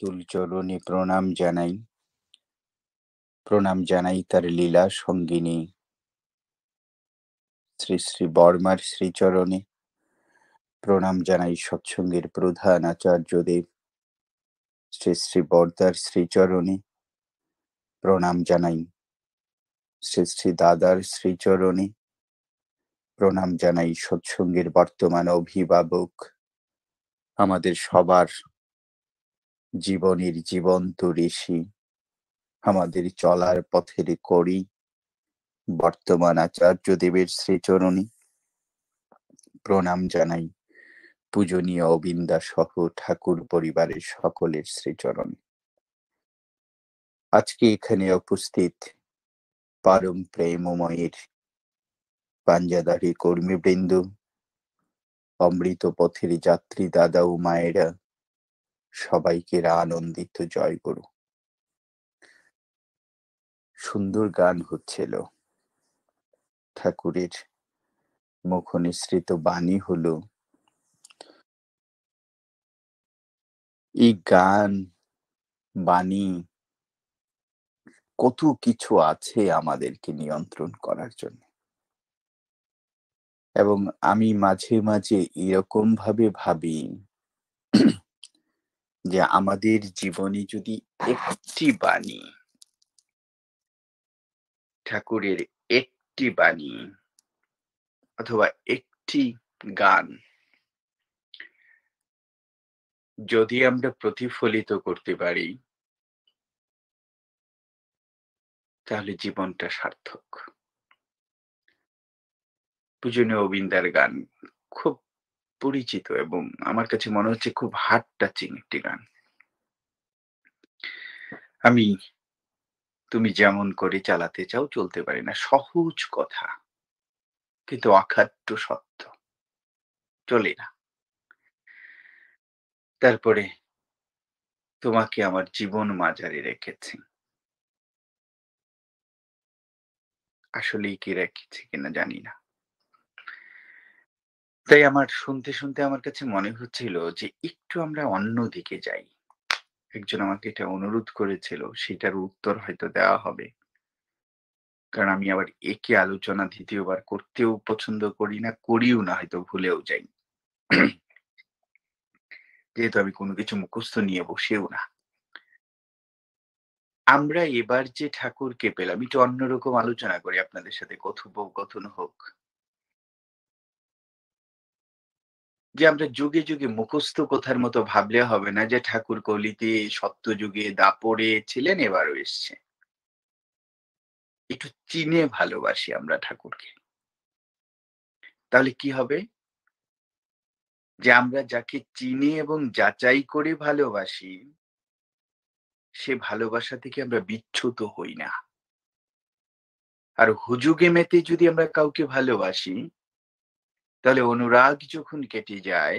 তুল চরণে প্রণাম জানাই তার লীলা সঙ্গিনী শ্রী শ্রী বর্মার শ্রীচরণে। প্রণাম জানাই সৎসঙ্গের প্রধান আচার্যদেব শ্রী শ্রী বরদার শ্রীচরণে। প্রণাম জানাই শ্রী শ্রী দাদার শ্রীচরণে। প্রণাম জানাই সৎসঙ্গের বর্তমান অভিভাবক, আমাদের সবার জীবনের জীবন্ত ঋষি, আমাদের চলার পথের কড়ি বর্তমান আচার্যদেবের শ্রীচরণে। প্রণাম জানাই পূজনীয় অবিন্দা সহ ঠাকুর পরিবারের সকলের শ্রীচরণে। আজকে এখানে উপস্থিত পরম প্রেমময়ের পাঞ্জাদারি কর্মীবৃন্দ, অমৃত পথের যাত্রী দাদা ও মায়েরা, সবাইকে আনন্দিত জয় গুরু। সুন্দর গান হচ্ছিল, ঠাকুরের মুখ নিঃসৃত বাণী হলো। এই গান বাণী কত কিছু আছে আমাদেরকে নিয়ন্ত্রণ করার জন্য, এবং আমি মাঝে মাঝে এরকম ভাবে ভাবি যে আমাদের জীবনে যদি একটি বাণী, ঠাকুরের একটি বাণী অথবা একটি গান যদি আমরা প্রতিফলিত করতে পারি, তাহলে জীবনটা সার্থক। পূজনীয় অবিন্দার গান খুব পরিচিত এবং আমার কাছে মনে হচ্ছে খুব হার্ট টাচিং একটি গান। আমি তুমি যেমন করে চালাতে চাও চলতে পারি না, সহজ কথা কিন্তু অখাদ্য সত্য, চলে না। তারপরে তোমাকে আমার জীবন মাঝারে রেখেছি, আসলেই কি রেখেছি কিনা জানি না। তাই আমার শুনতে শুনতে আমার কাছে মনে হচ্ছিল যে একটু আমরা অন্যদিকে যাই। একজন আমাকে এটা অনুরোধ করেছিল, সেটার উত্তর হয়তো দেওয়া হবে। কারণ আমি আবার একে আলোচনা দ্বিতীয়বার করতেও পছন্দ করি না, করিও না, হয়তো ভুলেও যাই। যেহেতু আমি কোনো কিছু মুখস্থ নিয়ে বসেও না। আমরা এবার যে ঠাকুরকে পেলাম, একটু অন্যরকম আলোচনা করি আপনাদের সাথে, কথোপকথন হোক। যে আমরা যুগে যুগে মুখস্থ কথার মতো ভাবলে হবে না যে ঠাকুর কলিতে সত্য যুগে দাপরে ছিলেন, এবারও এসছে। একটু চিনে ভালোবাসি আমরা ঠাকুরকে, তাহলে কি হবে? যে আমরা যাকে চিনি এবং যাচাই করে ভালোবাসি, সে ভালোবাসা থেকে আমরা বিচ্যুত হই না। আর হুজুগে মেতে যদি আমরা কাউকে ভালোবাসি, তাহলে অনুরাগ যখন কেটে যায়,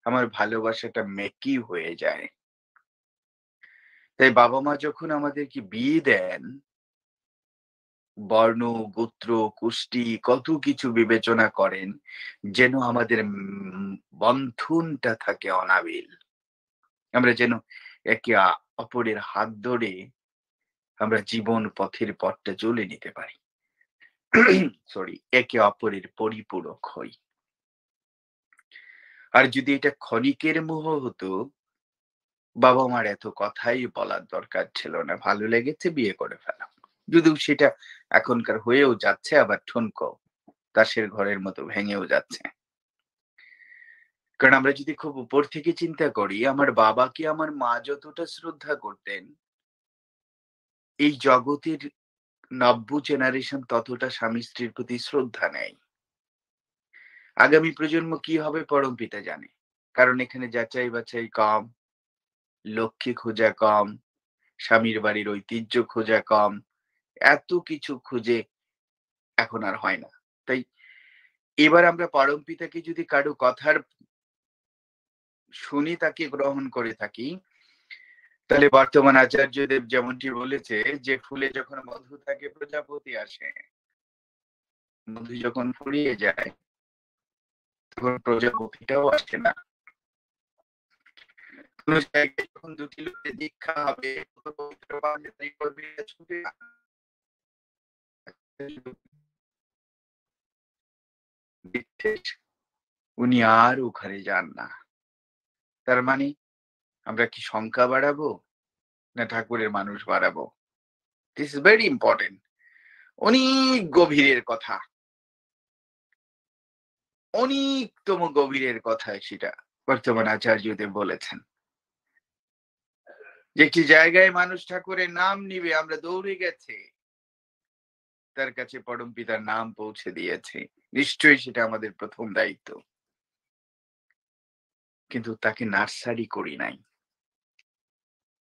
আমার ভালোবাসাটা মেকি হয়ে যায়। তাই বাবা মা যখন আমাদেরকে বিয়ে দেন, বর্ণ, গোত্র, কুষ্টি কত কিছু বিবেচনা করেন, যেন আমাদের বন্ধনটা থাকে অনাবিল। আমরা যেন একে অপরের হাত ধরে আমরা জীবন পথের পথটা চলে নিতে পারি। সরি, একে অপরের পরিপূরক হই। আর যদি এটা ক্ষণিকের মোহ হতো, বাবা মার এত কথাই বলার দরকার ছিল না, ভালো লেগেছে বিয়ে করে ফেলা। যদিও সেটা এখনকার হয়েও যাচ্ছে, আবার ঠুনকো তাসের ঘরের মতো ভেঙেও যাচ্ছে। কারণ আমরা যদি খুব উপর থেকে চিন্তা করি, আমার বাবাকে আমার মা যতটা শ্রদ্ধা করতেন, এই জগতের নব্য জেনারেশন ততটা স্বামী স্ত্রীর প্রতি শ্রদ্ধা নেই। আগামী প্রজন্ম কি হবে পরম পিতা জানে। কারণ এখানে যাচাই বাছাই কম, লক্ষ্মী খোঁজা কম, স্বামীর বাড়ির ঐতিহ্য খোঁজা কম, এত কিছু খুঁজে এখন আর হয় না। তাই এবার আমরা পরম পিতাকে যদি কারো কথার শুনি, তাকে গ্রহণ করে থাকি, তাহলে বর্তমান আচার্যদেব যেমনটি বলেছে যে ফুলে যখন মধু থাকে প্রজাপতি আসে, মধু যখন ফুরিয়ে যায় তখন প্রজাপতিটাও আসে না। কোন জায়গায় যখন দুটি লোকের দীক্ষা হবে, পবিত্র পানি করবে, ছুটে উনি আর ওখানে যান না। তার মানে আমরা কি সংখ্যা বাড়াবো না ঠাকুরের মানুষ বাড়াবো? This is very important. অনেক গভীরের কথা, অনেকতম গভীরের কথা সেটা বর্তমান আচার্যদেব বলেছেন। যে একটি জায়গায় মানুষ ঠাকুরের নাম নিবে, আমরা দৌড়ে গেছে তার কাছে পরম পিতার নাম পৌঁছে দিয়েছে। নিশ্চয়ই সেটা আমাদের প্রথম দায়িত্ব। কিন্তু তাকে নার্সারি করি নাই।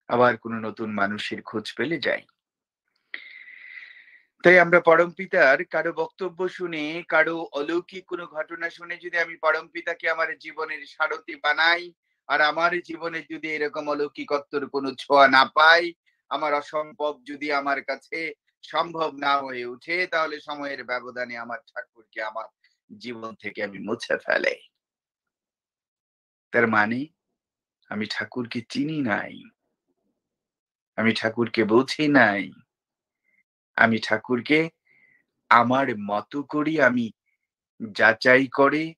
আবার কোনো নতুন মানুষের খোঁজ পেলে যাই। তাই আমরা পরম পিতার কারো বক্তব্য শুনে, কারো অলৌকিক কোনো ঘটনা শুনে যদি আমি পরম পিতাকে আমার জীবনের সারথি বানাই, আর আমার জীবনে যদি এরকম অলৌকিকত্বর কোনো ছোঁয়া না পাই, আমার অসম্ভব যদি আমার কাছে সম্ভব না হয়ে উঠে, তাহলে সময়ের ব্যবধানে আমার ঠাকুরকে আমার জীবন থেকে আমি মুছে ফেলে। তার মানে আমি ঠাকুরকে চিনি নাই, আমি ঠাকুরকে বুঝি নাই, আমি ঠাকুরকে আমার মতো করি আমি যাচাই করে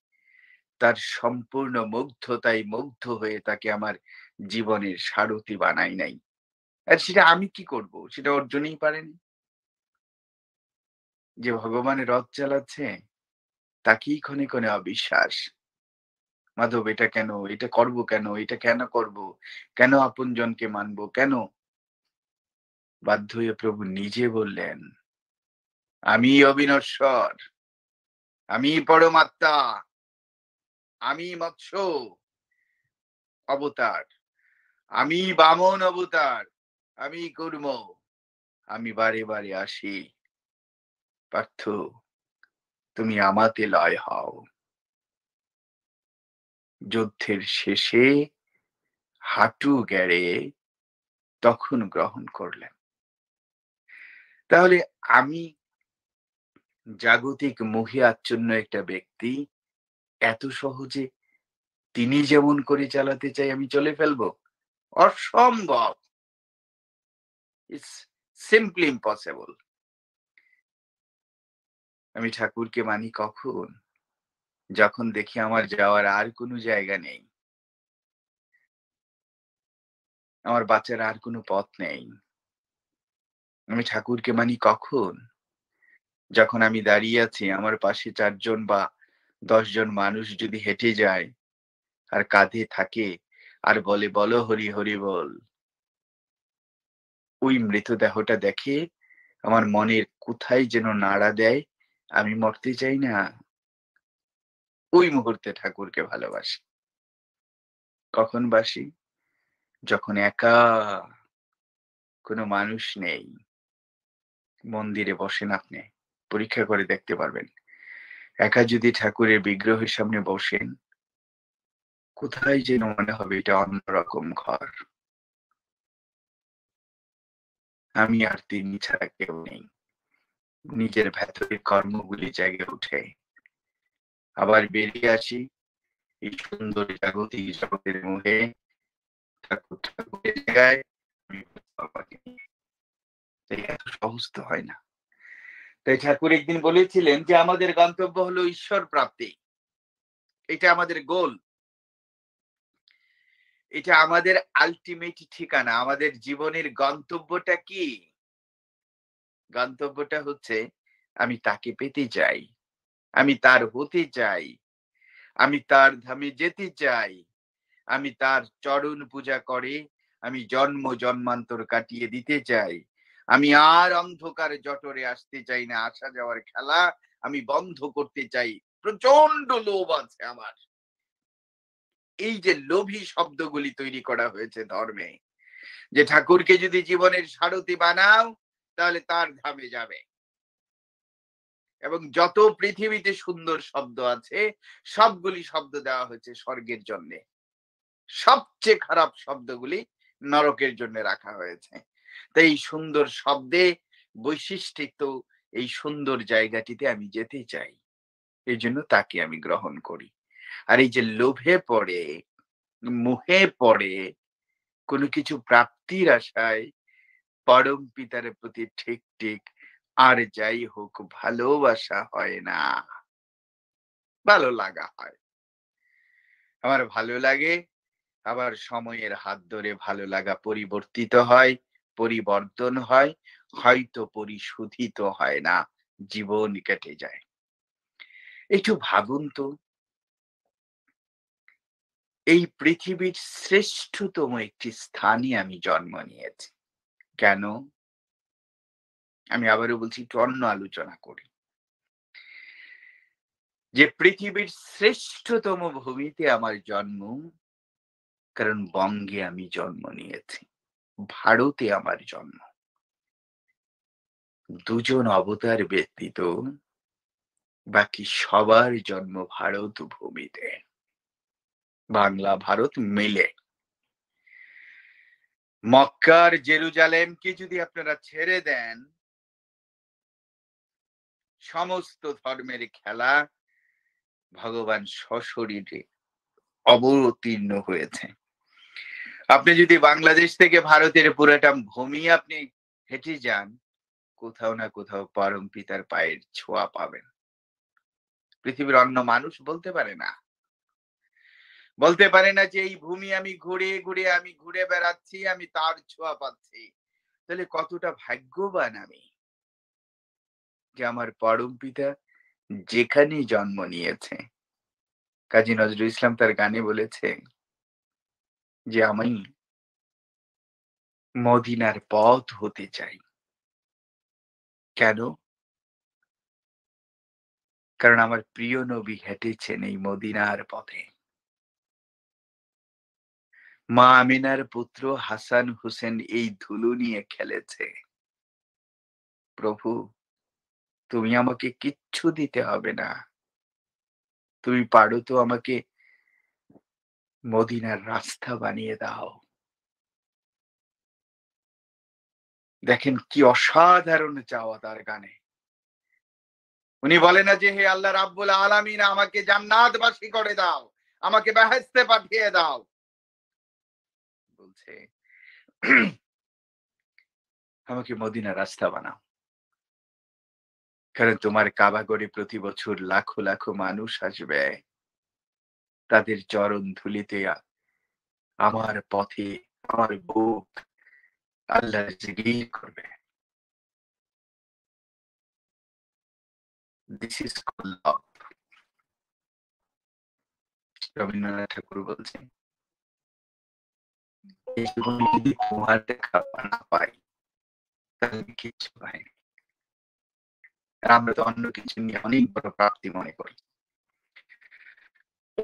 তার সম্পূর্ণ মুগ্ধতায় মুগ্ধ হয়ে তাকে আমার জীবনের সারথি বানাই নাই। আর সেটা আমি কি করব? সেটা অর্জনই পারেনি। যে ভগবান রথ চালাচ্ছে তাকেই ক্ষণে ক্ষণে অবিশ্বাস। মাধব এটা কেন? এটা করব কেন? এটা কেন করব? কেন আপনজনকে মানবো? কেন? বাধ্য হয়ে প্রভু নিজে বললেন, আমি অবিনশ্বর, আমি পরমাত্মা, আমি মৎস্য অবতার, আমি বামন অবতার, আমি কূর্ম, আমি বারে বারে আসি। পার্থ, তুমি আমাতে লয় হও। যুদ্ধের শেষে হাঁটু গেড়ে তখন গ্রহণ করলেন। তাহলে আমি জাগতিক মোহে আচ্ছন্ন একটা ব্যক্তি, এত সহজে তিনি যেমন করে চালাতে চাই আমি চলে ফেলবো? অসম্ভব। It's simply impossible. আমি ঠাকুরকে মানি কখন? যখন দেখি আমার যাওয়ার আর কোনো জায়গা নেই, আমার বাঁচার আর কোনো পথ নেই। আমি ঠাকুরকে মানি কখন? যখন আমি দাঁড়িয়ে আছি, আমার পাশে ৪ জন বা ১০ জন মানুষ যদি হেঁটে যায় আর কাঁধে থাকে আর বলে, "বলো হরি, হরি বল।" ওই মৃতদেহটা দেখে আমার মনের কোথায় যেন নাড়া দেয়। আমি মরতে চাই না। ওই মুহূর্তে ঠাকুরকে ভালোবাসি। কখন বাসি? যখন একা, কোনো মানুষ নেই। মন্দিরে বসেন আপনি, পরীক্ষা করে দেখতে পারবেন। একা যদি ঠাকুরের বিগ্রহের সামনে বসেন, কোথায় যেন মনে হবে এটা অন্যরকম ঘর। আমি আর তিনি ছাড়া কেউ নেই। নিজের ভেতরের কর্মগুলি জেগে উঠে। আবার বেরিয়ে আসি এই সুন্দর জাগতিক জগতের মোহে, ঠাকুর ঠাকুরের জায়গায় আমি বাবাকে নিয়ে। তাই এত সহজ তো হয় না। তাই ঠাকুর একদিন বলেছিলেন যে আমাদের গন্তব্য হলো ঈশ্বর প্রাপ্তি। এটা আমাদের গোল। এটা আমাদের আল্টিমেট ঠিকানা। আমাদের জীবনের গন্তব্যটা কি? গন্তব্যটা হচ্ছে আমি তাকে পেতে চাই। আমি তার হতে চাই। আমি তার ধামে যেতে চাই। আমি তার চরণ পূজা করে আমি জন্ম জন্মান্তর কাটিয়ে দিতে চাই। আমি আর অন্ধকার জঠরে আসতে চাই না। আসা যাওয়ার খেলা আমি বন্ধ করতে চাই। প্রচন্ড লোভ আছে আমার। এই যে লোভী শব্দগুলি তৈরি করা হয়েছে ধর্মে, যে ঠাকুরকে যদি জীবনের সারথি বানাও তাহলে তার ধামে যাবে। এবং যত পৃথিবীতে সুন্দর শব্দ আছে সবগুলি শব্দ দেওয়া হয়েছে স্বর্গের জন্য। সবচেয়ে খারাপ শব্দগুলি নরকের জন্য রাখা হয়েছে। তাই এই সুন্দর শব্দে বৈশিষ্ট্যিত এই সুন্দর জায়গাটিতে আমি যেতে চাই। এই জন্য তাকে আমি গ্রহণ করি। আর এই যে লোভে পড়ে, মোহে পড়ে কোনো কিছু প্রাপ্তির আশায় পরম পিতার প্রতি ঠিক ঠিক আর যাই হোক ভালোবাসা হয় না, ভালো লাগা হয়। আমার ভালো লাগে, আবার সময়ের হাত ধরে ভালো লাগা পরিবর্তিত হয়, পরিবর্তন হয়, হয়তো পরিশোধিত হয় না, জীবন কেটে যায়। একটু ভাবুন তো, এই পৃথিবীর শ্রেষ্ঠতম একটি স্থানে আমি জন্ম নিয়েছি। কেন? আমি আবারও বলছি, একটু অন্য আলোচনা করি। যে পৃথিবীর শ্রেষ্ঠতম ভূমিতে আমার জন্ম, কারণ বঙ্গে আমি জন্ম নিয়েছি। ভারতে আমার জন্ম। দুজন অবতার ব্যতীত বাকি সবার জন্ম ভারত ভূমিতে। বাংলা ভারত মিলে। মক্কা আর জেরুজালেমকে যদি আপনারা ছেড়ে দেন, সমস্ত ধর্মের খেলা ভগবান সশরীরে অবতীর্ণ হয়েছে। আপনি যদি বাংলাদেশ থেকে ভারতের পুরাটা ভূমি আপনি হেঁটে যান, কোথাও না কোথাও পরম পিতার পায়ের ছোঁয়া পাবেন। পৃথিবীর অন্য মানুষ বলতে পারে না। বলতে পারে না যে এই ভূমি আমি ঘুরে, ঘুরে আমি ঘুরে বেড়াচ্ছি, আমি তার ছোঁয়া পাচ্ছি। তাহলে কতটা ভাগ্যবান আমি যে আমার পরম পিতা যেখানে জন্ম নিয়েছে। কাজী নজরুল ইসলাম তার গানে বলেছে যে আমি মদিনার পথ হতে চাই। কেন? কারণ আমার প্রিয় নবী হেঁটেছেন এই মদিনার পথে। মা আমিনার পুত্র হাসান হোসেন এই ধুলো নিয়ে খেলেছে। প্রভু, তুমি আমাকে কিচ্ছু দিতে হবে না। তুমি পারো তো আমাকে মদিনার রাস্তা বানিয়ে দাও। দেখেন কি অসাধারণ চাওয়া তার গানে। উনি বলে না যে হে আল্লাহ রাব্বুল আলামিন, আমাকে জান্নাতবাসী করে দাও, আমাকে বেহেশতে পাঠিয়ে দাও। বলছে আমাকে মদিনার রাস্তা বানাও। কারণ তোমার কাবাগরে প্রতি বছর লাখো লাখো মানুষ আসবে। তাদের চরণ ধুলিতে আমার পথে, আমার বুক আল্লাহর জিকির করবে। দিস ইজ কল্ড লাভ। রবীন্দ্রনাথ ঠাকুর বলছেন, এই জীবনে যদি তোমার দেখা না পাই, তাহলে কিচ্ছু পাইনি। আর আমরা তো অন্য কিছু নিয়ে অনেক বড় প্রাপ্তি মনে করি।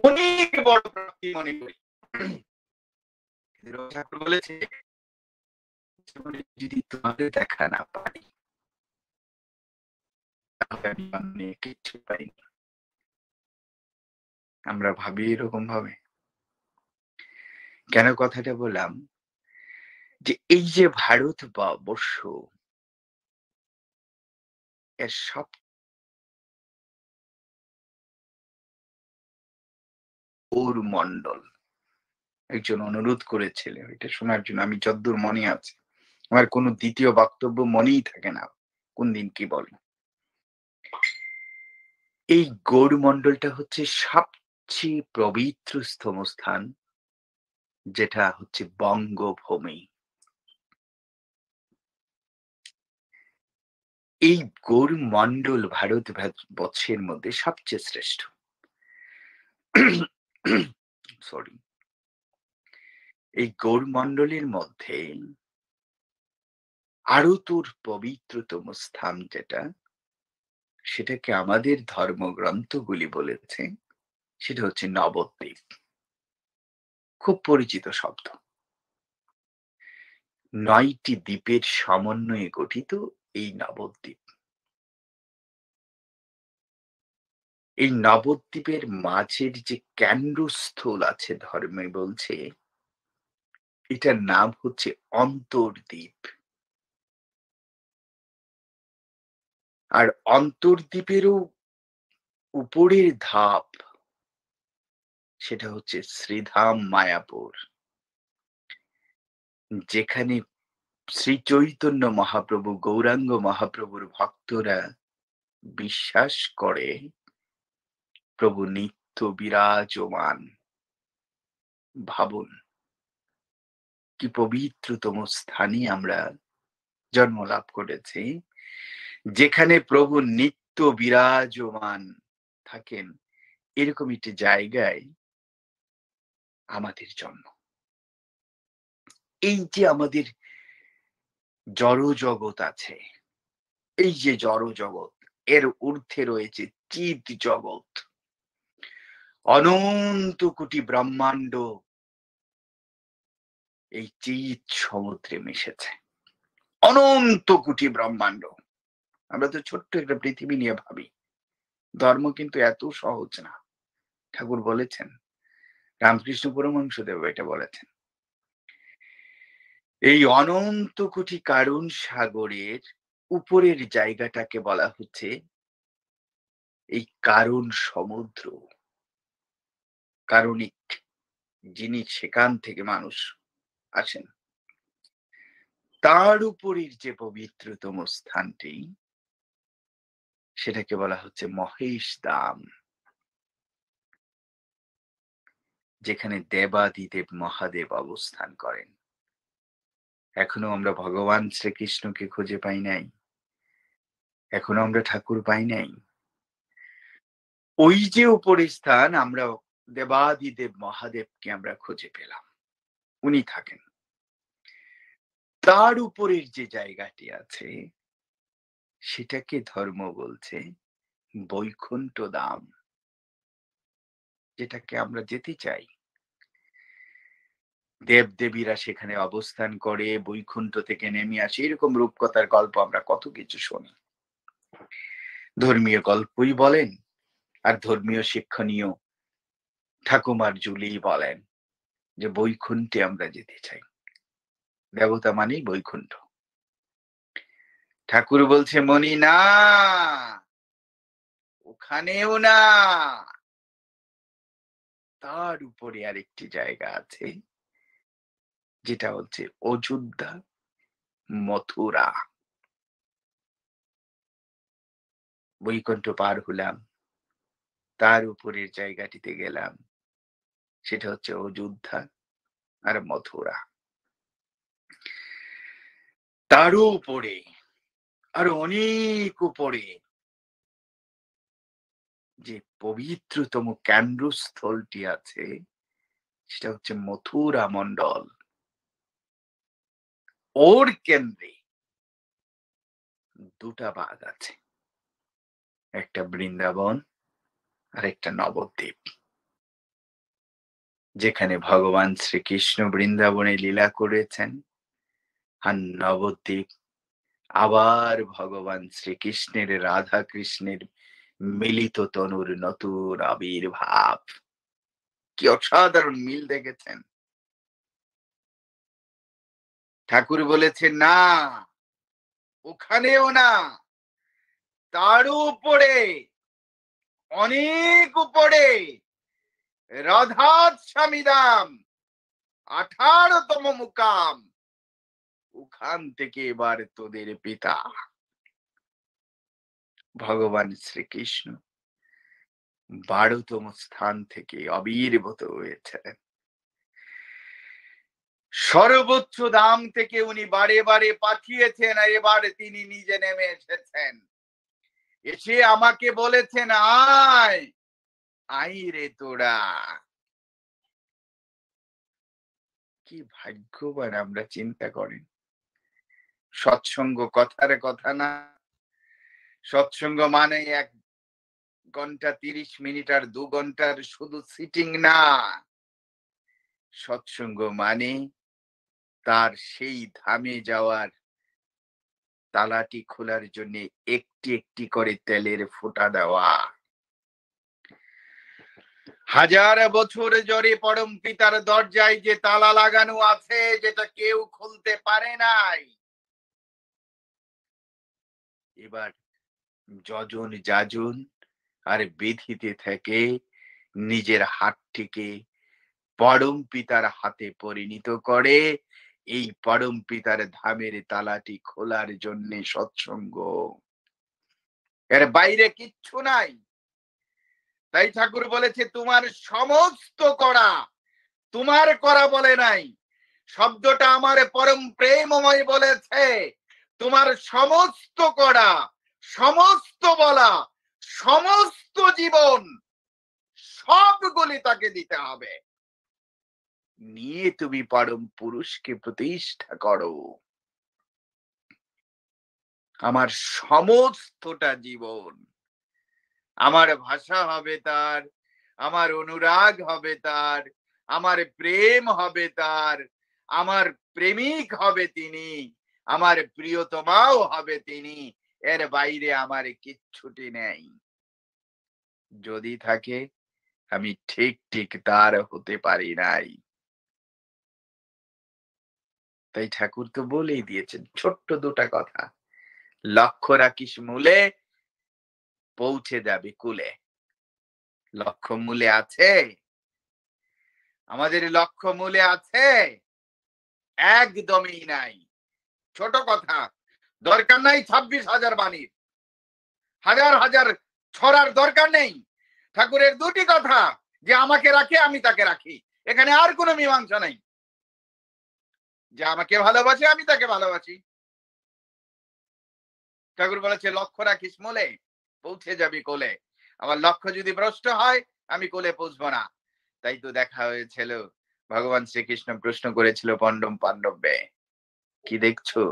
অনেক বড় প্রাপ্তি মনে করি। রবীন্দ্রনাথ ঠাকুর বলেছে, জীবনে যদি তোমাদের দেখা না পাই, তাহলে আমি অন্য কিচ্ছু পাইনি। আমরা ভাবি এরকম ভাবে। কেন কথাটা বললাম? যে এই যে ভারতবর্ষ, এর সব মন্ডল একজন অনুরোধ করেছিলেন এটা শোনার জন্য। আমি যদ্দূর মনে আছে। আমার কোনো দ্বিতীয় বক্তব্য মনেই থাকে না। কোন দিন কি বলে। এই গৌরমণ্ডলটা হচ্ছে সবচেয়ে পবিত্রতম স্থান, যেটা হচ্ছে বঙ্গভূমি। এই গৌরমণ্ডল বর্ষের মধ্যে সবচেয়ে শ্রেষ্ঠ। সরি। এই গৌরমণ্ডলের মধ্যে আরো তোর পবিত্রতম স্থান যেটা, সেটাকে আমাদের ধর্মগ্রন্থগুলি বলেছে, সেটা হচ্ছে নবদ্বীপ। খুব পরিচিত শব্দ। ৯টি দ্বীপের সমন্বয়ে গঠিত এই নবদ্বীপ। এই নবদ্বীপের মাঝের যে কেন্দ্রস্থল আছে ধর্মে বলছে, এটার নাম হচ্ছে অন্তর্দ্বীপ। আর অন্তর্দ্বীপেরও উপরের ধাপ, সেটা হচ্ছে শ্রীধাম মায়াপুর। যেখানে শ্রী চৈতন্য মহাপ্রভু, গৌরাঙ্গ মহাপ্রভুর ভক্তরা বিশ্বাস করে প্রভু নিত্য বিরাজমান। ভাবুন কি পবিত্রতম স্থানে আমরা জন্ম লাভ করেছি, যেখানে প্রভু নিত্য বিরাজমান থাকেন। এরকম একটি জায়গায় আমাদের জন্ম। এই যে আমাদের জড় জগৎ আছে, এই যে জড় জগৎ, এর ঊর্ধ্বে রয়েছে চিৎ জগৎ। অনন্ত কোটি ব্রহ্মাণ্ড এই চিৎ সমুদ্রে মিশেছে। অনন্ত কোটি ব্রহ্মাণ্ড। আমরা তো ছোট্ট একটা পৃথিবী নিয়ে ভাবি। ধর্ম কিন্তু এত সহজ না। ঠাকুর বলেছেন, রামকৃষ্ণ পরমহংসদেব এটা বলেছেন। এই অনন্ত কোটি কারণ সাগরের উপরের জায়গাটাকে বলা হচ্ছে এই কারণ সমুদ্র। কারণিক যিনি, সেখান থেকে মানুষ আসেন। তার উপরের যে পবিত্রতম স্থানটি, সেটাকে বলা হচ্ছে মহেশ ধাম, যেখানে দেবাদিদেব মহাদেব অবস্থান করেন। এখনো আমরা ভগবান শ্রীকৃষ্ণকে খুঁজে পাই নাই, এখনো আমরা ঠাকুর পাই নাই। ওই যে উপরের স্থান, আমরা দেবাদিদেব মহাদেবকে আমরা খুঁজে পেলাম, উনি থাকেন। তার উপরের যে জায়গাটি আছে, সেটাকে ধর্ম বলছে বৈকুণ্ঠ ধাম, যেটাকে আমরা যেতে চাই। দেবদেবীরা সেখানে অবস্থান করে, বৈকুণ্ঠ থেকে নেমে আসে, এরকম রূপকথার গল্প আমরা কত কিছু শুনি। ধর্মীয় গল্পই বলেন আর ধর্মীয় শিক্ষণীয় ঠাকুমার জুলি বলেন যে বৈকুণ্ঠে আমরা যেতে চাই। দেবতা মানেই বৈকুণ্ঠ। ঠাকুর বলছে, মনি না, ওখানেও না, তার উপরে আরেকটি জায়গা আছে, যেটা হচ্ছে অযোধ্যা, মথুরা। বৈকুণ্ঠ পার হলাম, তার উপরের জায়গাটিতে গেলাম, সেটা হচ্ছে অযোধ্যা আর মথুরা। তারও উপরে, আরো অনেক উপরে, যে পবিত্রতম কেন্দ্রস্থলটি আছে, সেটা হচ্ছে মথুরা মন্ডল। ওর কেন্দ্রে দুটা বাগ আছে, একটা বৃন্দাবন আর একটা নবদ্বীপ, যেখানে ভগবান শ্রীকৃষ্ণ বৃন্দাবনে লীলা করেছেন। আর নবদ্বীপ আবার ভগবান শ্রীকৃষ্ণের, রাধা কৃষ্ণের মিলিত তনুর নতুন আবির্ভাব। কি অসাধারণ মিল দেখেছেন। ঠাকুর বলেছেন, না, ওখানেও না, তারও উপরে, অনেক উপরে রাধাত স্বামীদাম, 18তম মুকাম। ওখান থেকে এবার তোদের পিতা ভগবান শ্রীকৃষ্ণ 12তম স্থান থেকে আবির্ভূত হয়েছেন। সর্বোচ্চ দাম থেকে উনি বারে বারে পাঠিয়েছেন, আর এবার তিনি নিজে নেমে এসেছেন। এসে আমাকে বলেছেন, আয় আই রে তোরা। কি ভাগ্যবান আমরা, চিন্তা করেন। সৎসঙ্গ কথার কথা না। সৎসঙ্গ মানে 1 ঘন্টা 30 মিনিট আর 2 ঘন্টার শুধু সিটিং না। সৎসঙ্গ মানে তার সেই ধামে যাওয়ার তালাটি খোলার জন্য একটি একটি করে তেলের ফোঁটা দেওয়া। হাজার বছর জরে পরম পিতার দরজায় যে তালা লাগানো আছে, যেটা কেউ খুলতে পারে নাই, এবার যজন যাজন আর বিধিতে থেকে নিজের হাতটিকে পরম পিতার হাতে পরিণত করে এই পরম পিতার ধামের তালাটি খোলার জন্য সৎসঙ্গ, এর বাইরে কিচ্ছু নাই। তাই ঠাকুর বলেছে তোমার সমস্ত করা, তোমার করা বলে নাই, শব্দটা আমার পরম প্রেমময় বলেছে। তোমার সমস্ত করা, সমস্ত বলা, সমস্ত জীবন সবগুলি তাকে দিতে হবে। নিয়ে তুমি পরম পুরুষকে প্রতিষ্ঠা করো। আমার সমস্তটা জীবন, আমার ভাষা হবে তার, আমার অনুরাগ হবে তার, আমার প্রেম হবে তার, আমার প্রেমিক হবে তিনি, আমার প্রিয়তমাও হবে তিনি। এর বাইরে আমার কিচ্ছুটি নেই। যদি থাকে আমি ঠিক ঠিক তার হতে পারি নাই। তাই ঠাকুর তো বলেই দিয়েছেন ছোট্ট দুটা কথা, লক্ষ্য রাখিস মূলে, পৌঁছে যাবে কুলে। লক্ষ্য মূলে আছে? আমাদের লক্ষ্য মূলে আছে? একদমই নাই। ছোট কথা, দরকার নাই 26,000 বাণীর, হাজার হাজার ছড়ার দরকার নেই। ঠাকুরের দুটি কথা, যে আমাকে রাখে আমি তাকে রাখি, এখানে আর কোনো মীমাংসা নেই। যে আমাকে ভালোবাসে আমি তাকে ভালোবাসি। ঠাকুর বলেছে লক্ষ্য রাখিস মূলে, পৌঁছে যাবি কোলে। আমার লক্ষ্য যদি ভ্রষ্ট হয় আমি কোলে পৌঁছবো না। তাই তো দেখা হয়েছিল, ভগবান শ্রীকৃষ্ণ প্রশ্ন করেছিল পণ্ডম পাণ্ডবকে, কি দেখছো?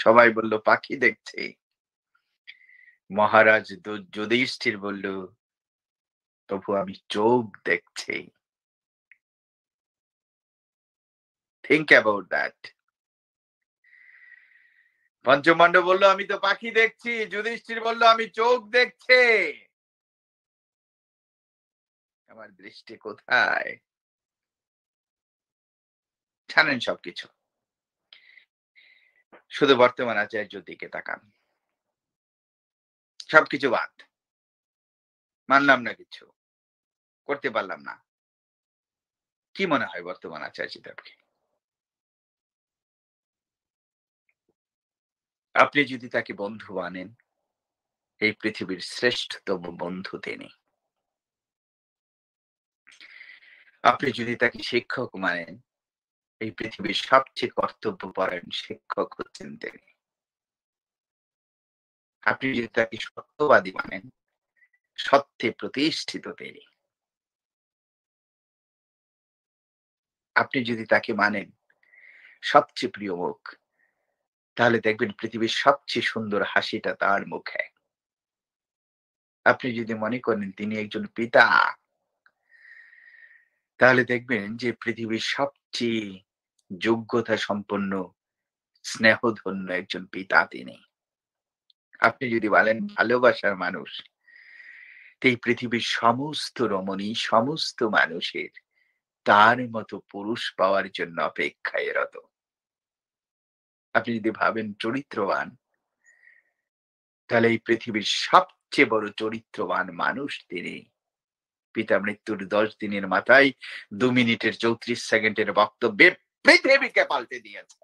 সবাই বলল পাখি দেখছি। মহারাজ যুধিষ্ঠির বলল, প্রভু আমি চোখ দেখছি। Think about that. পঞ্চপাণ্ডব বলল আমি তো পাখি দেখছি, যুধিষ্ঠির বলল আমি চোখ দেখছি। আমার দৃষ্টি কোথায়? জানেন সবকিছু, শুধু বর্তমান আচার্যের দিকে তাকান। সবকিছু বাদ, মানলাম না, কিছু করতে পারলাম না। কি মনে হয় বর্তমান আচার্যদেবকে? আপনি যদি তাকে বন্ধু মানেন, এই পৃথিবীর শ্রেষ্ঠতম বন্ধু তিনি। আপনি যদি তাকে শিক্ষক মানেন, এই পৃথিবীর সবচেয়ে কর্তব্যপরায়ণ শিক্ষক হচ্ছেন তিনি। আপনি যদি তাকে সত্যবাদী মানেন, সত্যে প্রতিষ্ঠিত তিনি। আপনি যদি তাকে মানেন সবচেয়ে প্রিয় মুখ, তাহলে দেখবেন পৃথিবীর সবচেয়ে সুন্দর হাসিটা তার মুখে। আপনি যদি মনে করেন তিনি একজন পিতা, তাহলে দেখবেন যে পৃথিবীর সবচেয়ে যোগ্যতা সম্পন্ন স্নেহধন্য একজন পিতা তিনি। আপনি যদি বলেন ভালোবাসার মানুষ, এই পৃথিবীর সমস্ত রমণী, সমস্ত মানুষের তার মতো পুরুষ পাওয়ার জন্য অপেক্ষায় রত। আপনি যদি ভাবেন চরিত্রবান, তাহলে এই পৃথিবীর সবচেয়ে বড় চরিত্রবান মানুষ তিনি। পিতা মৃত্যুর 10 দিনের মাথায় 2 মিনিটের 34 সেকেন্ডের বক্তব্যে পৃথিবীকে পাল্টে দিয়েছে।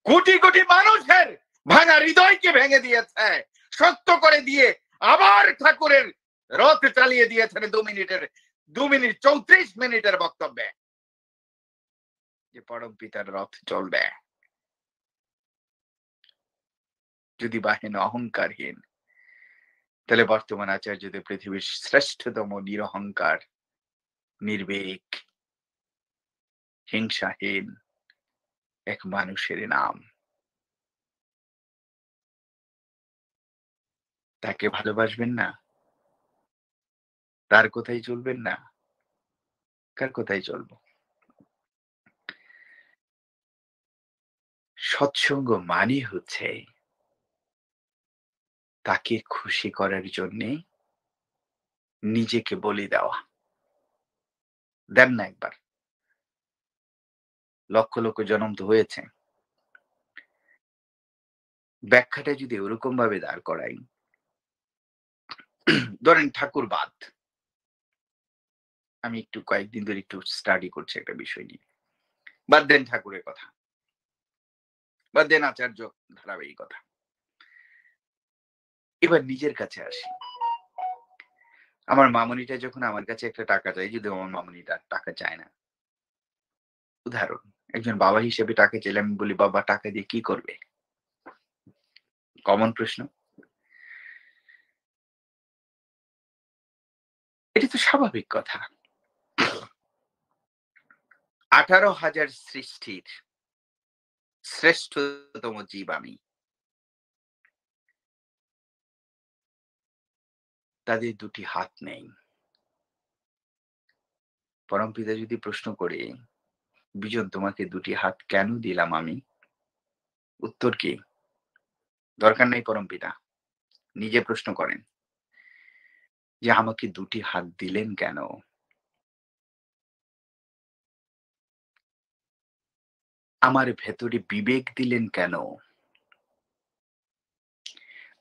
কোটি কোটি মানুষের ভাঙা হৃদয়কে ভেঙে দিয়েছে, সত্য করে দিয়ে আবার ঠাকুরের রথ চালিয়ে দিয়েছেন 2 মিনিট 34 মিনিটের বক্তব্যে, যে পরম পিতার রথ চলবে। যদি বাহেন অহংকারহীন, তাহলে বর্তমান আচার্যদের পৃথিবীর শ্রেষ্ঠতম নিরহংকার, নির্ভীক, হিংসাহীন এক মানুষের নাম। তাকে ভালোবাসবেন না? তার কথাই চলবেন না? কার কথাই চলবো? সৎসঙ্গ মানে হচ্ছে তাকে খুশি করার জন্যে নিজেকে বলি দেওয়া। দেন না একবার। লক্ষ লক্ষ জনম তো হয়েছে। ব্যাখ্যাটা যদি ওরকম ভাবে দাঁড় করাই, ধরেন ঠাকুরবাদ। আমি একটু কয়েকদিন ধরে একটু স্টাডি করছি একটা বিষয় নিয়ে। বাদ দেন ঠাকুরের কথা, বাদ দেন আচার্য ধারাবাহিকতা। এবার নিজের কাছে আসি। আমার মামুনিটা যখন আমার কাছে একটা টাকা চায়, যদিও আমার মামুনিটা টাকা চায় না। উদাহরণ, একজন বাবা হিসেবে টাকা চাইলে আমি বলি, "বাবা টাকা দিয়ে কি করবে?" কমন প্রশ্ন। এটা তো স্বাভাবিক কথা। 18,000 সৃষ্টির শ্রেষ্ঠতম জীব আমি। তাদের ২ টি হাত নেই। পরমপিতা যদি প্রশ্ন করে, "বিজন তোমাকে ২ টি হাত কেন দিলাম আমি?" উত্তর কি? দরকার নাই পরমপিতা। নিজে প্রশ্ন করেন যে, "আমাকে ২ টি হাত দিলেন কেন?" আমার ভেতরে বিবেক দিলেন কেন?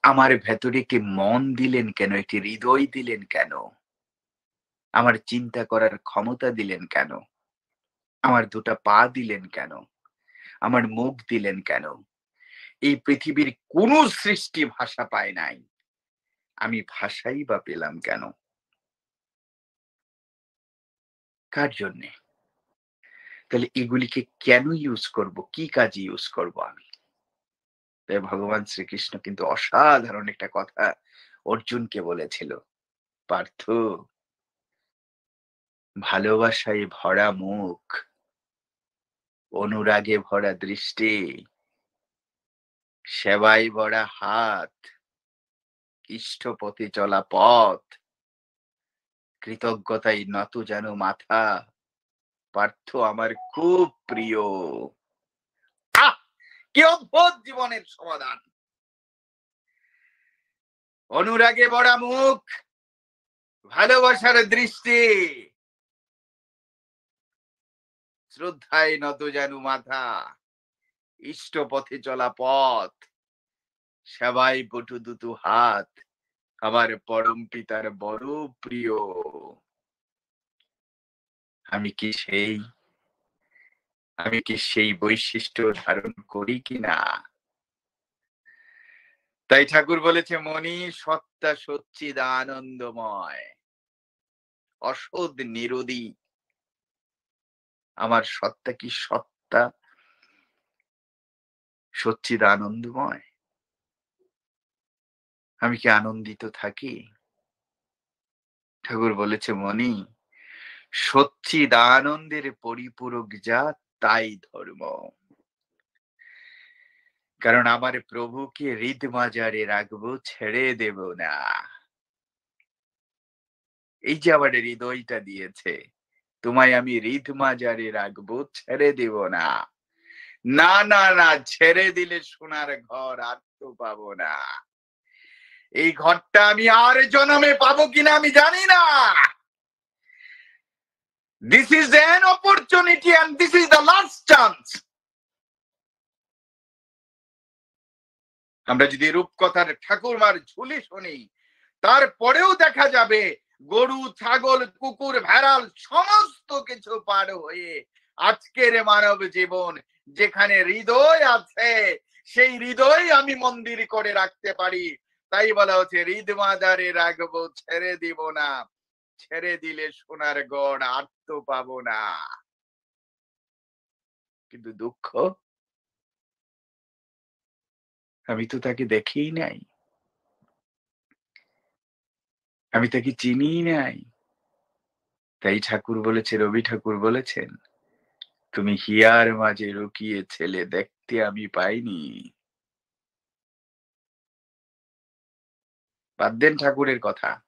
আমার ভেতরে কি মন দিলেন কেন? একটি হৃদয় দিলেন কেন? আমার চিন্তা করার ক্ষমতা দিলেন কেন? আমার ২ টা পা দিলেন কেন? আমার মুখ দিলেন কেন? এই পৃথিবীর কোন সৃষ্টি ভাষা পায় নাই। আমি ভাষাই বা পেলাম কেন? কার জন্যে? তাহলে এগুলিকে কেন ইউজ করব? কি কাজে ইউজ করব আমি? তাই ভগবান শ্রীকৃষ্ণ কিন্তু অসাধারণ একটা কথা অর্জুনকে বলেছিল। "পার্থ, ভালোবাসায় ভরা মুখ, অনুরাগে ভরা দৃষ্টি, সেবায় ভরা হাত, ইষ্টপথে চলা পথ, কৃতজ্ঞতায় নত যেন মাথা, পার্থ আমার খুব প্রিয়।" আহ! কি অদ্ভুত জীবনের সমাধান! অনুরাগে ভরা মুখ, ভালোবাসার দৃষ্টি, শ্রদ্ধায় নত যেন মাথা, ইষ্টপথে চলা পথ, সেবায় পটু দুটো হাত, আমার পরম পিতার বড় প্রিয়। আমি কি সেই? আমি কি সেই বৈশিষ্ট্য ধারণ করি কিনা? তাই ঠাকুর বলেছে, "মনি সত্তা সচ্চিদানন্দময়, অসৎ নিরোধী।" আমার সত্তা কি সত্তা সচ্চিদানন্দময়? আমি কি আনন্দিত থাকি? ঠাকুর বলেছে, "মনি সচ্চিদানন্দের পরিপূরক যা তাই ধর্ম।" কারণ আমার প্রভুকে হৃদমাজারে রাখবো, ছেড়ে দেব না। এই যে আমার হৃদয়টা দিয়েছে, তোমায় আমি হৃদমাজারে রাখবো, ছেড়ে দেব না। না, না, না, ছেড়ে দিলে সোনার ঘর আর তো পাবো না। এই ঘরটা আমি আর জনমে পাবো কিনা আমি জানি না। This is an opportunity and this is the last chance. আমরা যদি রূপকথার ঠাকুরমার ঝুলি শুনি, তারপরেও দেখা যাবে গরু, ছাগল, কুকুর, ভেড়াল সমস্ত কিছু পার হয়ে আজকের মানব জীবন যেখানে হৃদয় আছে, সেই হৃদয় আমি মন্দির করে রাখতে পারি। তাই বলা হচ্ছে, হৃদমাজারে রাখবো, ছেড়ে দিব না। ছেড়ে দিলে সোনার গড় আর তো পাবো না। কিন্তু দুঃখ, আমি তো তাকে দেখেই নাই। আমি তাকে চিনিই নাই। তাই ঠাকুর বলেছে, রবি ঠাকুর বলেছেন, "তুমি হিয়ার মাঝে লুকিয়ে ছেলে দেখতে আমি পাইনি।" বাদ দেন ঠাকুরের কথা।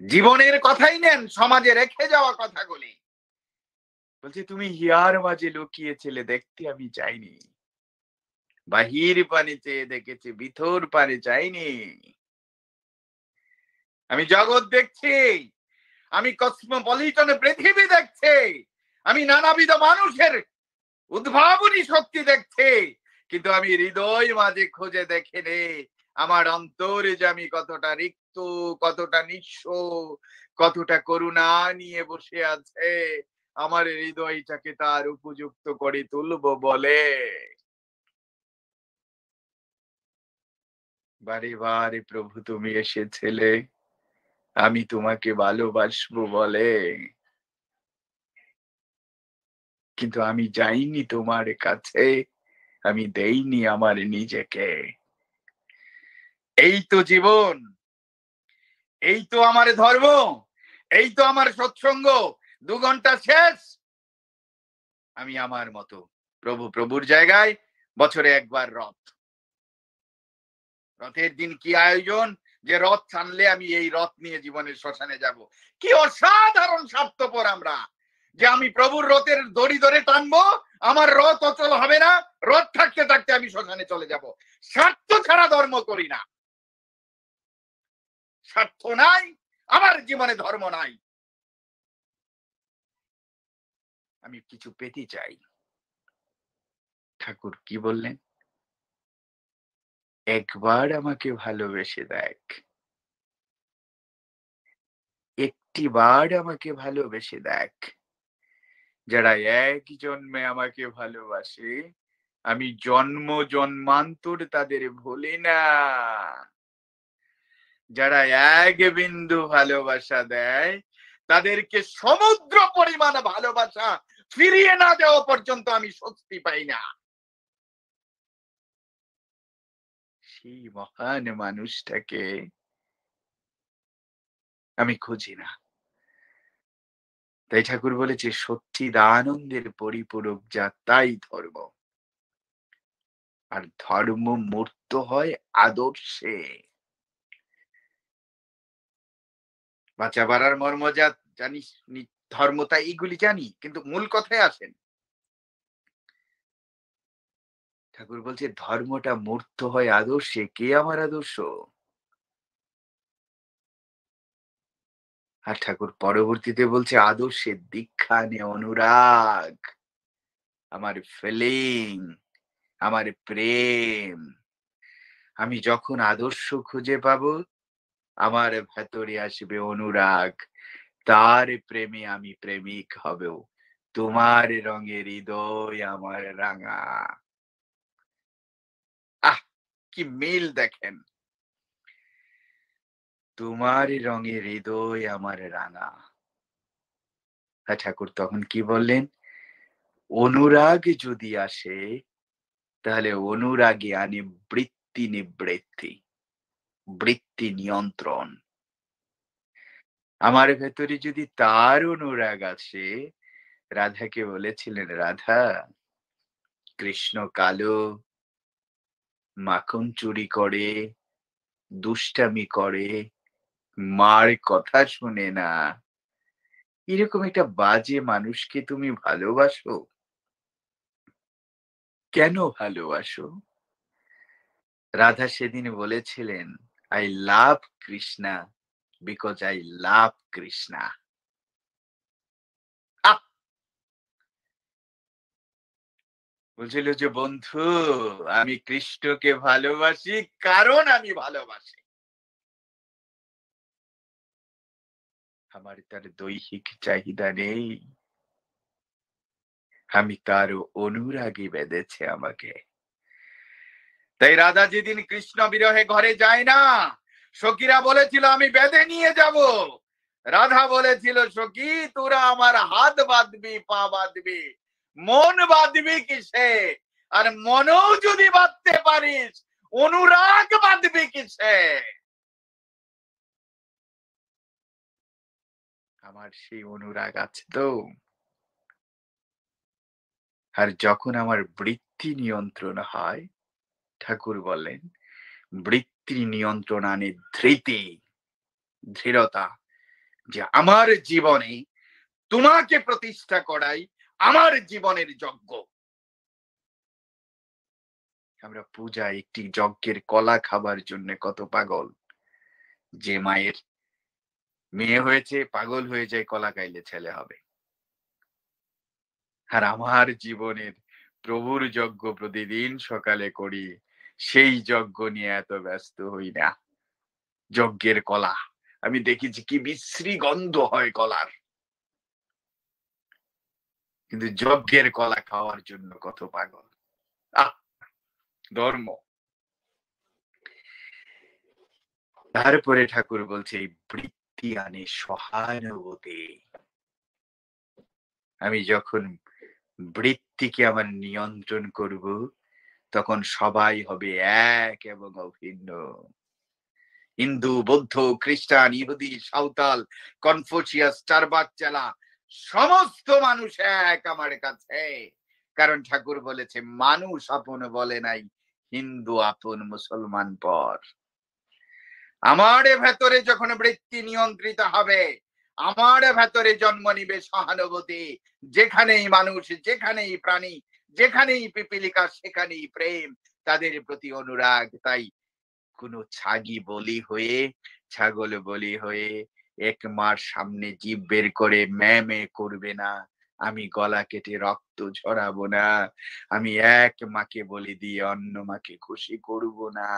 জীবনের কথাই নেন, সমাজে রেখে যাওয়া কথাগুলি। বলছে, "তুমি হিয়ার মাঝে লুকিয়ে ছেলে দেখতে আমি চাইনি। বাহির পানে চেয়ে দেখেছি, ভিতর পানে চাইনি। আমি জগৎ দেখছি, আমি কসমোপলিটন পৃথিবী দেখছি, আমি নানাবিধ মানুষের উদ্ভাবনী শক্তি দেখছি, কিন্তু আমি হৃদয় মাঝে খুঁজে দেখিনি আমার অন্তরে যে আমি কতটা রিক্ত, কতটা নিঃস্ব, কতটা করুণা নিয়ে বসে আছে, আমার হৃদয়টাকে তার উপযুক্ত করে তুলবো বলে। বারে বারে প্রভু তুমি এসেছিলে আমি তোমাকে ভালোবাসবো বলে, কিন্তু আমি যাইনি তোমার কাছে, আমি দেইনি আমার নিজেকে। এই তো জীবন, এই তো আমার ধর্ম, এই তো আমার সৎসঙ্গ। 2 ঘন্টা শেষ, আমি আমার মতো। প্রভু প্রভুর জায়গায়, বছরে একবার রথ। রথের দিন কি আয়োজন, যে রথ টানলে আমি এই রথ নিয়ে জীবনের শ্মশানে যাব। কি অসাধারণ স্বার্থপর আমরা, যে আমি প্রভুর রথের দড়ি ধরে টানবো, আমার রথ অচল হবে না, রথ থাকতে থাকতে আমি শ্মশানে চলে যাব। স্বার্থ ছাড়া ধর্ম করি না। স্বার্থ নাই, আমার জীবনে ধর্ম নাই। আমি কিছু পেতে চাই। ঠাকুর কি বললেন? একবার আমাকে ভালোবেসে দেখ, একটি বার আমাকে ভালোবেসে দেখ। যারা এক জন্মে আমাকে ভালোবাসে, আমি জন্ম জন্মান্তর তাদের ভুলি না। যারা এক বিন্দু ভালোবাসা দেয়, তাদেরকে সমুদ্র পরিমাণ ভালোবাসা ফিরিয়ে না দেওয়া পর্যন্ত আমি স্বস্তি পাই না। সেই মহান মানুষটাকে আমি খুঁজি না। তাই ঠাকুর বলেছে, সচ্চিদানন্দের পরিপূরক যা তাই ধর্ম। আর ধর্ম মূর্ত হয় আদর্শে। বাঁচা বাড়ার মর্ম যা জানিস, ধর্ম তাই এইগুলি জানি, কিন্তু মূল কথায় আসেন। ঠাকুর বলছে ধর্মটা মূর্ত হয় আদর্শে। কে আমার আদর্শ? আর ঠাকুর পরবর্তীতে বলছে আদর্শের দীক্ষা নে অনুরাগ, আমার ফিলিং, আমার প্রেম। আমি যখন আদর্শ খুঁজে পাবো, আমার ভেতরে আসবে অনুরাগ, তার প্রেমে আমি প্রেমিক হব। তোমার রঙের হৃদয় আমার রাঙা। আহ, কি মিল দেখেন! তোমার রঙের হৃদয় আমার রাঙা। ঠাকুর তখন কি বললেন? অনুরাগ যদি আসে, তাহলে অনুরাগে আনে বৃত্তি নিবৃত্তি, বৃত্তি নিয়ন্ত্রণ। আমার ভেতরে যদি তার অনুরাগ আসে, রাধাকে বলেছিলেন, রাধা, কৃষ্ণ কালো, মাখন চুরি করে, দুষ্টামি করে, মার কথা শুনে না, এরকম একটা বাজে মানুষকে তুমি ভালোবাসো? কেন ভালোবাসো? রাধা সেদিন বলেছিলেন, I love Krishna because I love Krishna. বলছিল যে, বন্ধু, আমি কৃষ্ণকে ভালোবাসি কারণ আমি ভালোবাসি। আমার তার দৈহিক চাহিদা নেই, আমি তার অনুরাগী বেঁধেছে আমাকে। তাই রাধা যেদিন কৃষ্ণ বিরহে ঘরে যায় না, সখীরা বলেছিল আমি বেঁধে নিয়ে যাব। রাধা বলেছিল, সখী তোরা আমার হাত বাঁধবি, পা বাঁধবি, মন বাঁধবি কিসে? আর মনও যদি বাঁধতে পারিস, অনুরাগ বাঁধবি কিসে? আমার সেই অনুরাগ আছে তো। আর যখন আমার বৃত্তি নিয়ন্ত্রণ হয়, ঠাকুর বলেন, বৃত্তি নিয়ন্ত্রণ আনে ধৃতি, দৃঢ়তা, যে আমার জীবনে তোমাকে প্রতিষ্ঠা করাই আমার জীবনের যজ্ঞ। আমরা পূজায় একটি যজ্ঞের কলা খাবার জন্য কত পাগল। যে মায়ের মেয়ে হয়েছে পাগল হয়ে যায় কলা খাইলে ছেলে হবে। আর আমার জীবনের প্রভুর যজ্ঞ প্রতিদিন সকালে করি, সেই যজ্ঞ নিয়ে এত ব্যস্ত হই না। যজ্ঞের কলা, আমি দেখেছি কি বিশ্রী গন্ধ হয় কলার। কিন্তু যজ্ঞের কলা খাওয়ার জন্য কত পাগল। আহ! ধর্ম। তারপরে ঠাকুর বলছে এই বৃত্তি আনে সহানুভূতি। আমি যখন বৃত্তিকে আমার নিয়ন্ত্রণ করব, তখন সবাই হবে এক এবং অভিন্ন। হিন্দু, বৌদ্ধ, খ্রিস্টান, ইহুদি, সাঁওতাল, কনফুসিয়াস, চারবাকচালা সমস্ত মানুষ এক আমার কাছে। কারণ ঠাকুর বলেছে মানুষ আপন বলে নাই, হিন্দু আপন মুসলমান পর। আমার ভেতরে যখন বৃত্তি নিয়ন্ত্রিত হবে, আমার ভেতরে জন্ম নিবে সহানুভূতি। যেখানেই মানুষ, যেখানেই প্রাণী, যেখানেই পিপীলিকা, সেখানেই প্রেম, তাদের প্রতি অনুরাগ। তাই কোন ছাগল বলি হয়ে এক মার সামনে জিভ বের করে ম্যাঁ ম্যাঁ করবে না। আমি গলা কেটে রক্ত ঝরাবো না। আমি এক মাকে বলি দিয়ে অন্য মাকে খুশি করব না।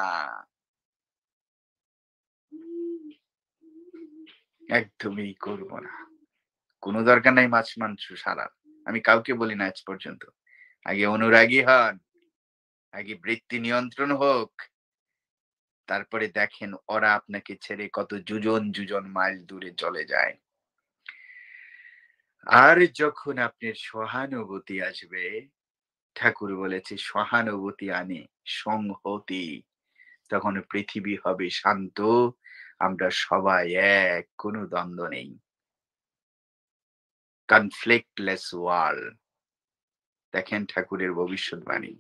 একদমই করব না। কোন দরকার নাই মাছ মাংস ছাড়ার। আমি কাউকে বলি না আজ পর্যন্ত। আগে অনুরাগী হন, আগে বৃত্তি নিয়ন্ত্রণ হোক। তারপরে দেখেন ওরা আপনাকে ছেড়ে কত যুজন মাইল দূরে চলে যায়। আর যখন আপনার সহানুভূতি আসবে, ঠাকুর বলেছে সহানুভূতি আনে সংহতি। তখন পৃথিবী হবে শান্ত, আমরা সবাই এক, কোনো দ্বন্দ্ব নেই। কনফ্লিক্টলেস ওয়ার্ল্ড। দেখেন ঠাকুরের ভবিষ্যৎবাণী।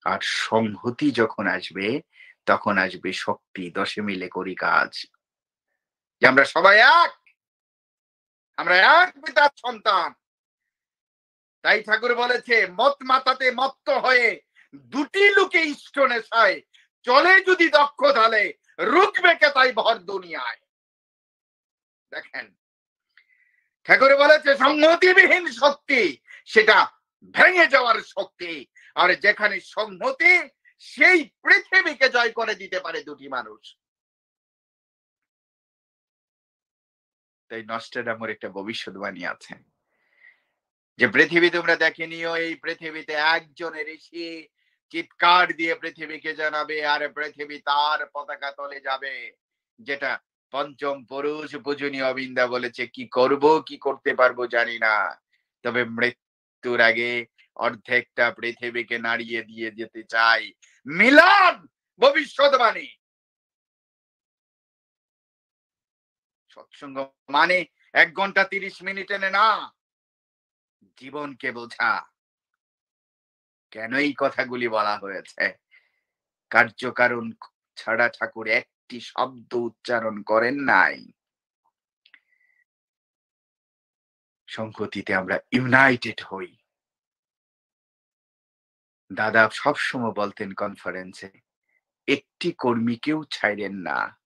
আর সংহতি যখন আসবে, তখন আসবে শক্তি। দশে মিলে করি কাজ। যে আমরা সবাই এক, আমরা এক পিতার সন্তান। তাই ঠাকুর বলেছে মত মাতাতে মত্ত হয়ে দুটি লোকে ইষ্ট নেশায় চলে যদি দক্ষ ঢালে রুখবে কে তাই ভর দুনিয়ায়। দেখেন ঠাকুর বলেছে সংহতিবিহীন শক্তি সেটা ভেঙে যাওয়ার শক্তি। আর যেখানে সংহতি, সেই পৃথিবীকে জয় করে দিতে পারে দুটি মানুষ। তাই নস্ট্রাডামুর একটা ভবিষ্যৎবাণী আছে যে পৃথিবী তোমরা দেখে নিও, এই পৃথিবীতে একজন ঋষি চিৎকার দিয়ে পৃথিবীকে জানাবে আর পৃথিবী তার পতাকা তলে যাবে। যেটা পঞ্চম পুরুষ পূজনীয় অবিন্দা বলেছে, কি করব কি করতে পারবো জানি না, তবে মৃত্যুর আগে অর্ধেকটা পৃথিবীকে নাড়িয়ে দিয়ে যেতে চাই। মিলান ভবিষ্যৎবাণী। সৎসঙ্গ মানে 1 ঘন্টা 30 মিনিট না, জীবনকে বোঝা। কেন এই কথাগুলি বলা হয়েছে? কার্যকারণ ছাড়া ঠাকুর একটি শব্দ উচ্চারণ করেন নাই। সংহতিতে আমরা ইউনাইটেড হই। দাদা সবসময় বলতেন কনফারেন্সে, একটি কর্মীকেও ছাইড়েন না,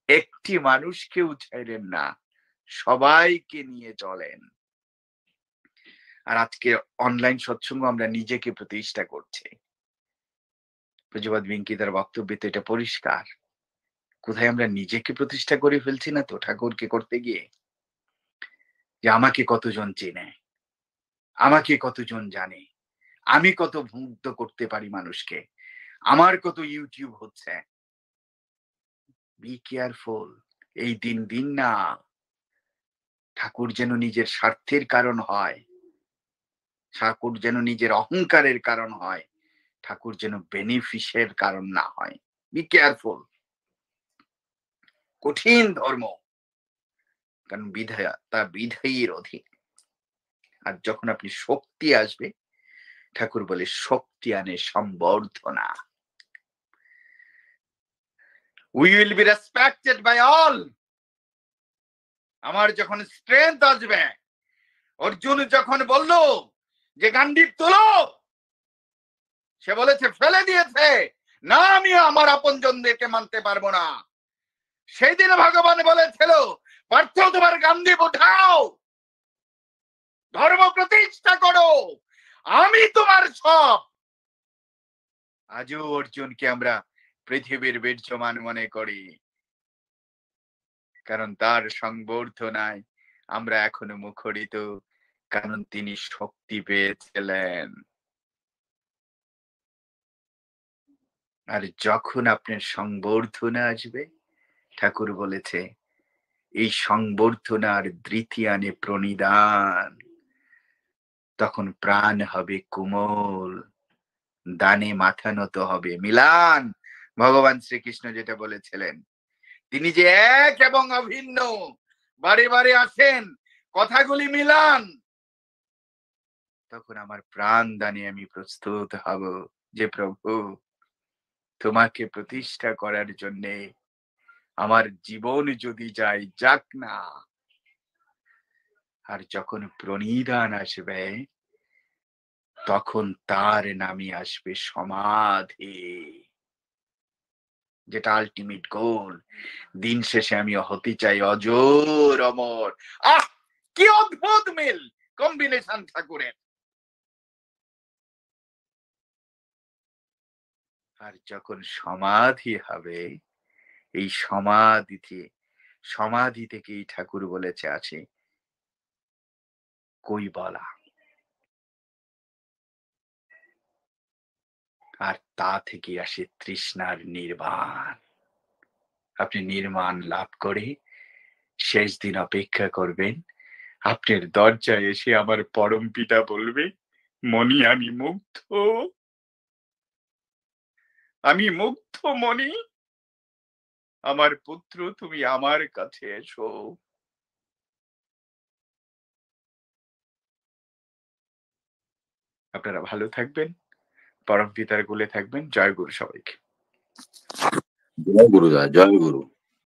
একটি মানুষকেও ছাইড়েন না, সবাইকে নিয়ে চলেন। আর আজকে অনলাইন সৎসঙ্গ আমরা নিজেকে প্রতিষ্ঠা করছি। পুজোবাদ বিঙ্কি তার বক্তব্যে তো এটা পরিষ্কার। কোথায় আমরা নিজেকে প্রতিষ্ঠা করে ফেলছি না তো ঠাকুরকে করতে গিয়ে? যে আমাকে কতজন চেনে, আমাকে কতজন জানে, আমি কত মুগ্ধ করতে পারি মানুষকে, আমার কত ইউটিউব হচ্ছে। Be careful. এই দিন না, ঠাকুর যেন নিজের স্বার্থের কারণ হয়, ঠাকুর যেন নিজের অহংকারের কারণ হয়, ঠাকুর যেন বেনিফিসের কারণ না হয়। Be careful. কঠিন ধর্ম, কারণ বিধাতা বিধেয়ীর অধীন। আর যখন আপনি শক্তি আসবে, ঠাকুর বলে শক্তি আনে সম্বর্ধনা। We will be respected by all. আমার যখন স্ট্রেংথ আসবে, অর্জুন যখন বলল যে গান্ডীব তোলো, সে বলেছে ফেলে দিয়েছে, না আমি আমার আপনজনদেরকে মানতে পারবো না। সেই দিনে ভগবান বলেছিল পার্থ তোমার গান্ডীব উঠাও, ধর্ম প্রতিষ্ঠা করো, আমি তোমার সব। আজও অর্জুনকে আমরা পৃথিবীর বীর্যমান মনে করি, কারণ তার সংবর্ধনায় আমরা এখনো মুখরিত। কারণ তিনি শক্তি পেয়েছিলেন। আর যখন আপনার সংবর্ধনা আসবে, ঠাকুর বলেছে, এই সংবর্ধনার দ্বিতীয়ানে প্রণিধান, তখন প্রাণ হবে কোমল, দানে মাথা নত হবে। মিলান, ভগবান শ্রীকৃষ্ণ যেটা বলেছিলেন, তিনি যে এক এবং অভিন্ন, বারে বারে আসেন, কথাগুলি মিলান, তখন আমার প্রাণ দানে আমি প্রস্তুত হব যে প্রভু, তোমাকে প্রতিষ্ঠা করার জন্যে আমার জীবন যদি যায়, যাক না। আর যখন প্রণিধান আসবে, তখন তার নামে আসবে সমাধি, যেটা আলটিমেট গোল। দিন শেষে আমি হতে চাই অজর অমর। আহ, কি অদ্ভুত মিল, কম্বিনেশন ঠাকুরের। আর যখন সমাধি হবে, এই সমাধি থেকেই ঠাকুর বলেছে আছে কৈবলা, আর তা থেকে আসে তৃষ্ণার নির্বাণ। আপনি নির্মাণ লাভ করে শেষ দিন অপেক্ষা করবেন, আপনার দরজায় এসে আমার পরম পিতা বলবে, মণি আমি মুগ্ধ, আমি মুগ্ধ মণি, আমার পুত্র তুমি আমার কাছে এসো। আপনারা ভালো থাকবেন, পরম পিতার কোলে থাকবেন। জয় গুরু সবাইকে। জয় গুরুদা, জয় গুরু।